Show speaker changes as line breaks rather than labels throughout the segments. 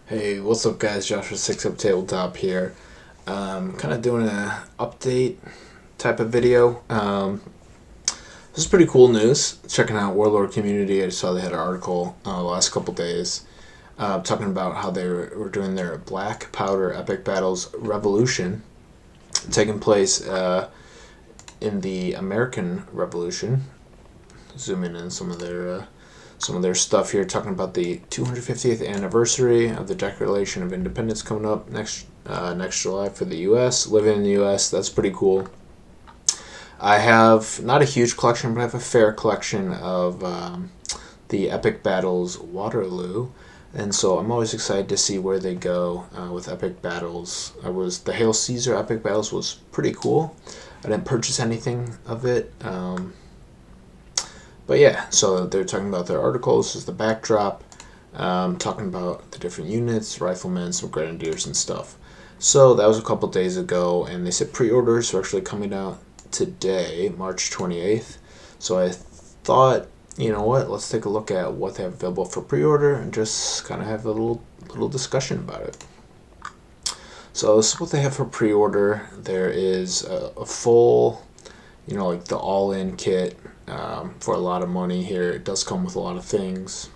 Hey, what's up guys? Joshua 6 Up Tabletop here. Kind of doing an update type of video. This is pretty cool news. Checking out Warlord community, I saw they had an article the last couple days talking about how they were doing their Black Powder Epic Battles Revolution, taking place in the American Revolution. Zooming in some of their stuff here, talking about the 250th anniversary of the Declaration of Independence coming up next July for the U.S. Living in the U.S., that's pretty cool. I have not a huge collection, but I have a fair collection of the Epic Battles Waterloo, and so I'm always excited to see where they go with Epic Battles. The Hail Caesar Epic Battles was pretty cool. I didn't purchase anything of it. But yeah, so they're talking about their article. This is the backdrop, talking about the different units, riflemen, some grenadiers and stuff. So that was a couple days ago, and they said pre-orders are actually coming out today, March 28th. So I thought, you know what, let's take a look at what they have available for pre-order and just kind of have a little discussion about it. So this is what they have for pre-order. There is a full, like the all-in kit for a lot of money here. It does come with a lot of things.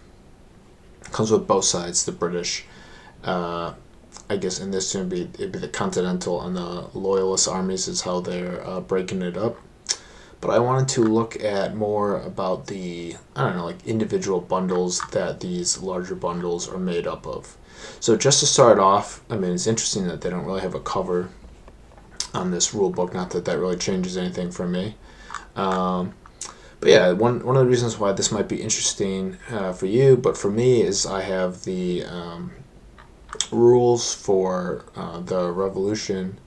It comes with both sides, the British. I guess in this it'd be the Continental and the Loyalist armies is how they're breaking it up. But I wanted to look at more about the, like individual bundles that these larger bundles are made up of. So just to start off, it's interesting that they don't really have a cover on this rule book. Not that really changes anything for me. But yeah, one of the reasons why this might be interesting for you, but for me, is I have the rules for the Revolution,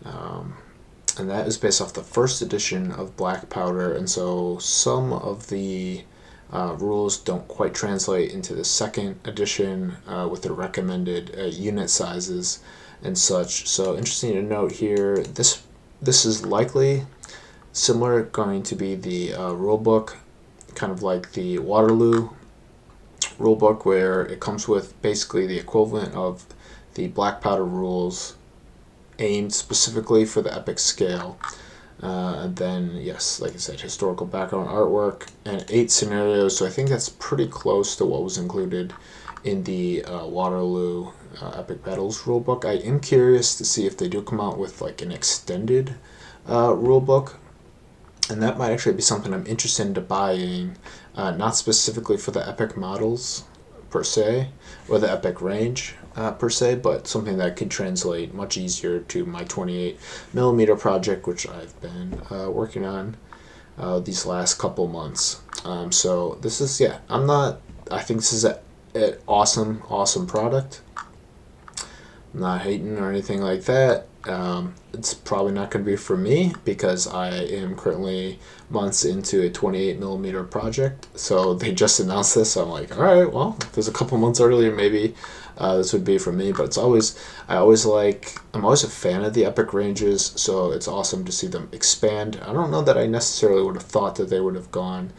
and that is based off the first edition of Black Powder, and so some of the rules don't quite translate into the second edition with the recommended unit sizes and such. So interesting to note here, this is likely similar going to be the rulebook, kind of like the Waterloo rulebook, where it comes with basically the equivalent of the Black Powder rules aimed specifically for the epic scale. And then, yes, like I said, historical background artwork and 8 scenarios. So I think that's pretty close to what was included in the Waterloo Epic Battles rulebook. I am curious to see if they do come out with like an extended rulebook. And that might actually be something I'm interested in buying, not specifically for the epic models per se, or the epic range per se, but something that could translate much easier to my 28mm project, which I've been working on these last couple months. So this is, I think this is an awesome product. I'm not hating or anything like that. It's probably not going to be for me because I am currently months into a 28mm project. So they just announced this. So I'm like, all right, well, if there's a couple months earlier, maybe this would be for me. But I'm always a fan of the epic ranges. So it's awesome to see them expand. I don't know that I necessarily would have thought that they would have gone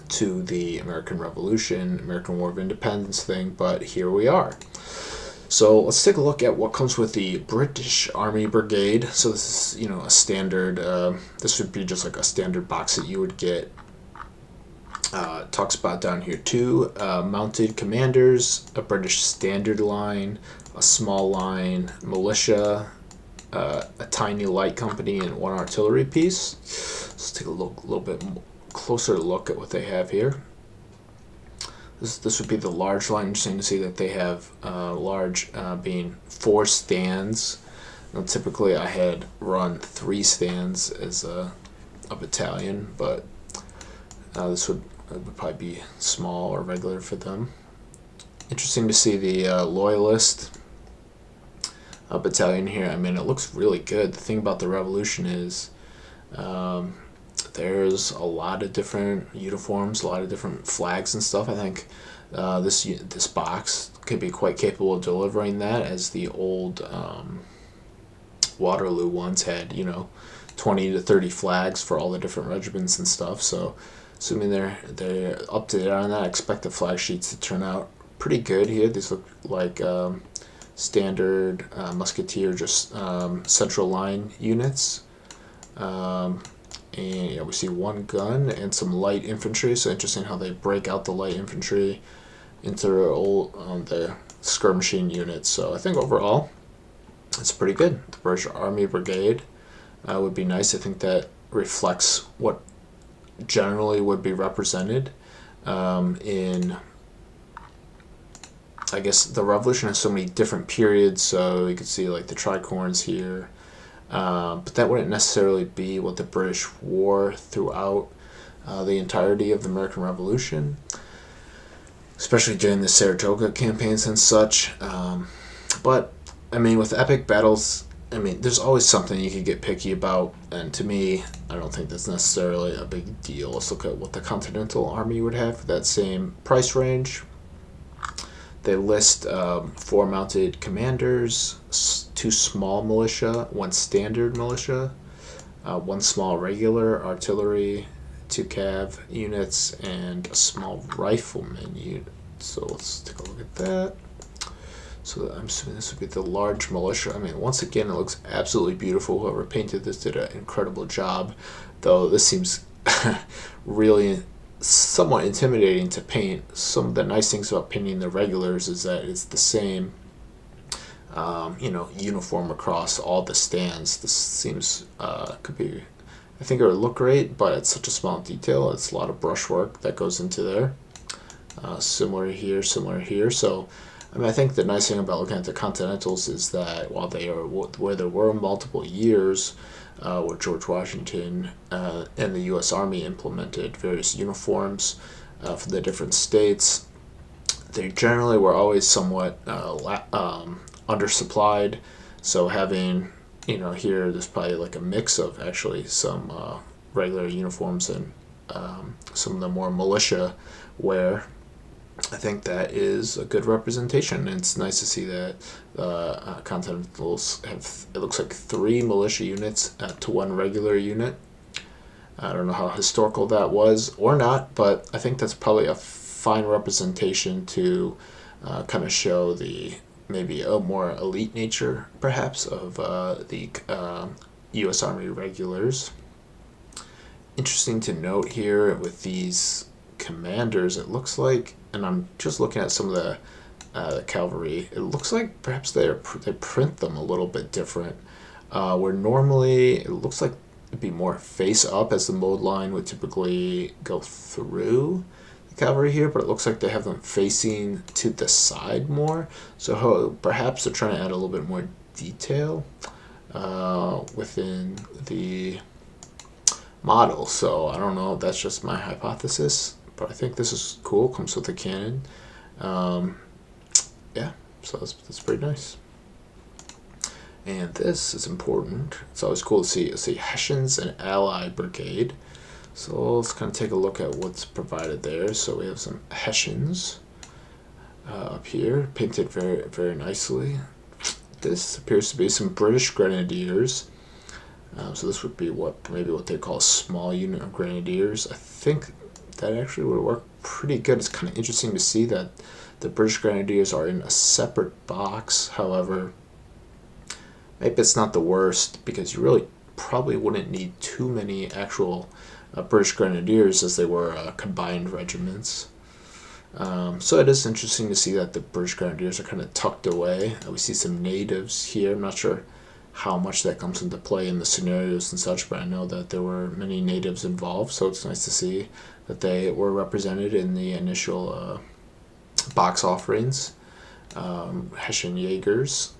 to the American Revolution, American War of Independence thing, but here we are. So let's take a look at what comes with the British Army Brigade. So this is, a standard, this would be just like a standard box that you would get. Talks about down here 2 mounted commanders, a British standard line, a small line, militia, a tiny light company, and 1 artillery piece. Let's take a little bit closer look at what they have here. This would be the large line. Interesting to see that they have large being 4 stands. Now, typically, I had run 3 stands as a battalion, but this would probably be small or regular for them. Interesting to see the Loyalist battalion here. It looks really good. The thing about the Revolution is there's a lot of different uniforms, a lot of different flags and stuff. I think this box could be quite capable of delivering that, as the old Waterloo ones had, 20 to 30 flags for all the different regiments and stuff. So assuming they're up to date on that, I expect the flag sheets to turn out pretty good here. These look like standard musketeer, just central line units. And yeah, we see one gun and some light infantry. So interesting how they break out the light infantry into the skirmishing units. So I think overall it's pretty good. The British Army Brigade would be nice. I think that reflects what generally would be represented in, I guess the Revolution has so many different periods, so you can see like the tricorns here, but that wouldn't necessarily be what the British wore throughout the entirety of the American Revolution, especially during the Saratoga campaigns and such. But I mean, with epic battles, I mean, there's always something you could get picky about, and to me, I don't think that's necessarily a big deal. Let's look at what the Continental Army would have for that same price range. They list 4 mounted commanders, 2 small militia, 1 standard militia, 1 small regular artillery, 2 cav units, and a small rifleman unit. So let's take a look at that. So I'm assuming this would be the large militia. I mean, once again, it looks absolutely beautiful. Whoever painted this did an incredible job, though this seems really somewhat intimidating to paint. Some of the nice things about painting the regulars is that it's the same, uniform across all the stands. This seems could be, I think it would look great, but it's such a small detail. It's a lot of brushwork that goes into there. Similar here, similar here. So I mean, I think the nice thing about looking at the Continentals is that while they are where there were multiple years where George Washington and the U.S. Army implemented various uniforms for the different states, they generally were always somewhat undersupplied. So having, here there's probably like a mix of actually some regular uniforms and some of the more militia wear. I think that is a good representation. And it's nice to see that Continentals have, it looks like 3 militia units to 1 regular unit. I don't know how historical that was or not, but I think that's probably a fine representation to kind of show the maybe a more elite nature, perhaps, of the U.S. Army regulars. Interesting to note here with these commanders, it looks like, and I'm just looking at some of the cavalry, it looks like perhaps they print them a little bit different, where normally it looks like it'd be more face up, as the mode line would typically go through the cavalry here, but it looks like they have them facing to the side more, so perhaps they're trying to add a little bit more detail within the model. So I don't know, that's just my hypothesis, but I think this is cool. Comes with a cannon. Yeah, so that's pretty nice. And this is important. It's always cool to see Hessians and Allied Brigade. So let's kind of take a look at what's provided there. So we have some Hessians up here, painted very, very nicely. This appears to be some British Grenadiers. So this would be maybe what they call a small unit of Grenadiers. I think that actually would work pretty good. It's kind of interesting to see that the British Grenadiers are in a separate box. However, maybe it's not the worst, because you really probably wouldn't need too many actual British Grenadiers, as they were combined regiments. So it is interesting to see that the British Grenadiers are kind of tucked away. We see some natives here. I'm not sure how much that comes into play in the scenarios and such, but I know that there were many natives involved, so it's nice to see that they were represented in the initial box offerings. Hessian Jaegers,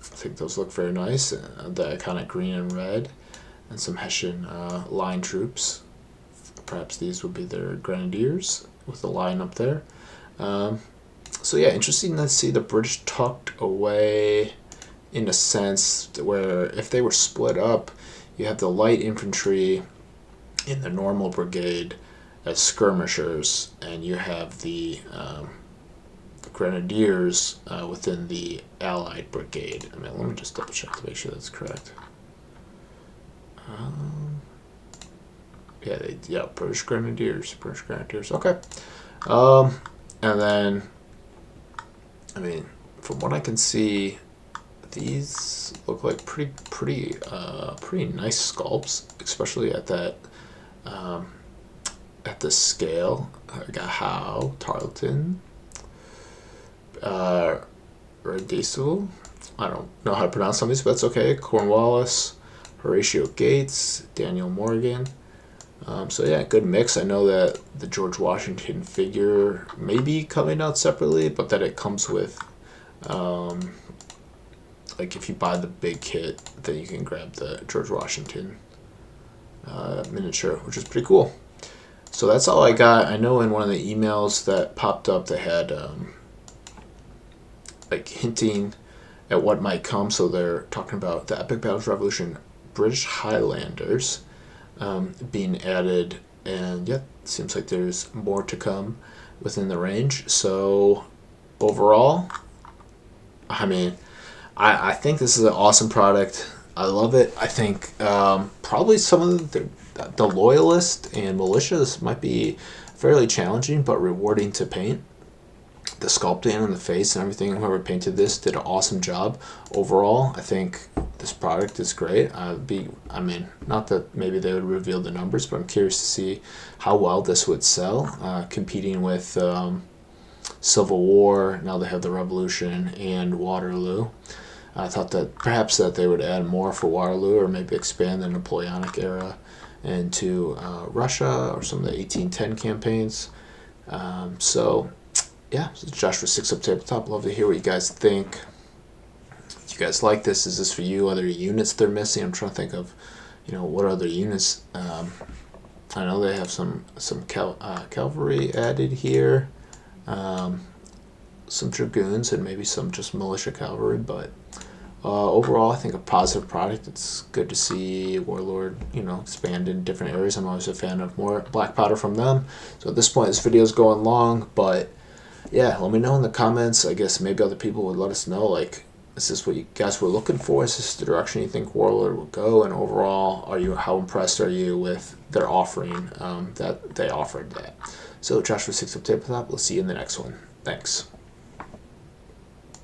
I think those look very nice. The iconic green and red, and some Hessian line troops. Perhaps these would be their Grenadiers with the line up there. So yeah, interesting to see the British tucked away, in a sense where if they were split up, you have the light infantry in the normal brigade as skirmishers, and you have the Grenadiers within the Allied brigade. I mean, let me just double check to make sure that's correct. British Grenadiers. Okay. And then I mean, from what I can see, these look like pretty nice sculpts, especially at that at the scale. I got Howe, Tarleton, uh, Radiso. I don't know how to pronounce some of these, but that's okay. Cornwallis, Horatio Gates, Daniel Morgan. So yeah, good mix. I know that the George Washington figure may be coming out separately, but that it comes with, like if you buy the big kit, then you can grab the George Washington miniature, which is pretty cool. So that's all I got. I know in one of the emails that popped up, they had like hinting at what might come. So they're talking about the Epic Battles Revolution British Highlanders being added, and yeah, seems like there's more to come within the range. So overall, I mean, I think this is an awesome product. I love it. I think probably some of the loyalists and militias might be fairly challenging but rewarding to paint. The sculpting on the face and everything, whoever painted this did an awesome job. Overall, I think this product is great. I mean, not that maybe they would reveal the numbers, but I'm curious to see how well this would sell, competing with Civil War. Now they have the Revolution and Waterloo. I thought that perhaps that they would add more for Waterloo, or maybe expand the Napoleonic era into Russia or some of the 1810 campaigns. So yeah, this is Josh for Six Up Tabletop. Love to hear what you guys think. If you guys like this, is this for you? Other units they're missing? I'm trying to think of, what other units. I know they have some cavalry added here, some dragoons, and maybe some just militia cavalry. But overall, I think a positive product. It's good to see Warlord, expand in different areas. I'm always a fan of more black powder from them. So at this point, this video is going long, but yeah, let me know in the comments. I guess maybe other people would let us know, like, is this what you guys were looking for? Is this the direction you think Warlord will go? And overall, how impressed are you with their offering that they offered that? So Josh for Six Up Tabletop. We'll see you in the next one. Thanks.